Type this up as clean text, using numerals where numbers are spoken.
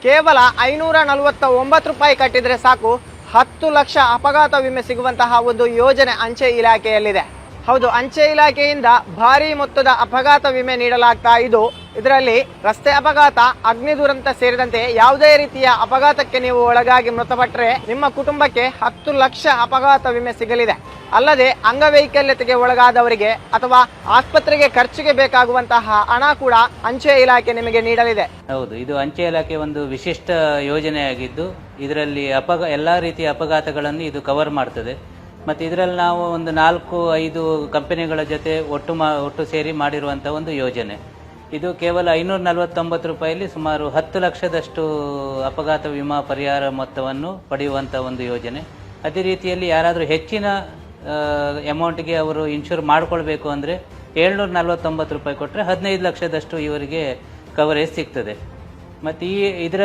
ಕೇವಲ 549 ರೂಪಾಯಿ ಕಟ್ಟಿದ್ರೆ ಸಾಕು 10 ಲಕ್ಷ ಅಪಘಾತ ವಿಮೆ ಸಿಗುವಂತಹ ಒಂದು ಯೋಜನೆ ಅಂಚೆ ಇಲಾಖೆಯಲ್ಲಿದೆ. ಹೌದು, ಅಂಚೆ ಇಲಾಖೆಯಿಂದ ಭಾರಿ ಮೊತ್ತದ ಅಪಘಾತ ವಿಮೆ ನೀಡಲಾಗ್ತಾ ಇದ್ದು, ಇದರಲ್ಲಿ ರಸ್ತೆ ಅಪಘಾತ, ಅಗ್ನಿ ದುರಂತ ಸೇರಿದಂತೆ ಯಾವುದೇ ರೀತಿಯ ಅಪಘಾತಕ್ಕೆ ನೀವು ಒಳಗಾಗಿ ಮೃತಪಟ್ಟರೆ ನಿಮ್ಮ ಕುಟುಂಬಕ್ಕೆ 10 ಲಕ್ಷ ಅಪಘಾತ ವಿಮೆ ಸಿಗಲಿದೆ. ಅಲ್ಲದೆ ಅಂಗವೈಕಲ್ಯತೆಗೆ ಒಳಗಾದವರಿಗೆ ಅಥವಾ ಆಸ್ಪತ್ರೆಗೆ ಖರ್ಚಿಗೆ ಬೇಕಾಗುವಂತಹ ಹಣ ಕೂಡ ಅಂಚೆ ಇಲಾಖೆ ನಿಮಗೆ ನೀಡಲಿದೆ. ಹೌದು, ಇದು ಅಂಚೆ ಇಲಾಖೆ ಒಂದು ವಿಶಿಷ್ಟ ಯೋಜನೆಯಾಗಿದ್ದು ಇದರಲ್ಲಿ ಎಲ್ಲಾ ರೀತಿಯ ಅಪಘಾತಗಳನ್ನು ಇದು ಕವರ್ ಮಾಡ್ತದೆ. ಮತ್ತೆ ಇದರಲ್ಲಿ ನಾವು ಒಂದು 4-5 ಕಂಪನಿಗಳ ಜೊತೆ ಒಟ್ಟು ಸೇರಿ ಮಾಡಿರುವಂತಹ ಒಂದು ಯೋಜನೆ. ಇದು ಕೇವಲ 549 ರೂಪಾಯಿಯಲ್ಲಿ ಸುಮಾರು 10 ಲಕ್ಷದಷ್ಟು ಅಪಘಾತ ವಿಮಾ ಪರಿಹಾರ ಮೊತ್ತವನ್ನು ಪಡೆಯುವಂತಹ ಒಂದು ಯೋಜನೆ. ಅದೇ ರೀತಿಯಲ್ಲಿ ಯಾರಾದರೂ ಹೆಚ್ಚಿನ ಅಮೌಂಟ್ಗೆ ಅವರು ಇನ್ಶೂರ್ ಮಾಡ್ಕೊಳ್ಬೇಕು ಅಂದರೆ 749 ರೂಪಾಯಿ ಕೊಟ್ಟರೆ 15 ಲಕ್ಷದಷ್ಟು ಇವರಿಗೆ ಕವರೇಜ್ ಸಿಗ್ತದೆ. ಮತ್ತು ಇದರ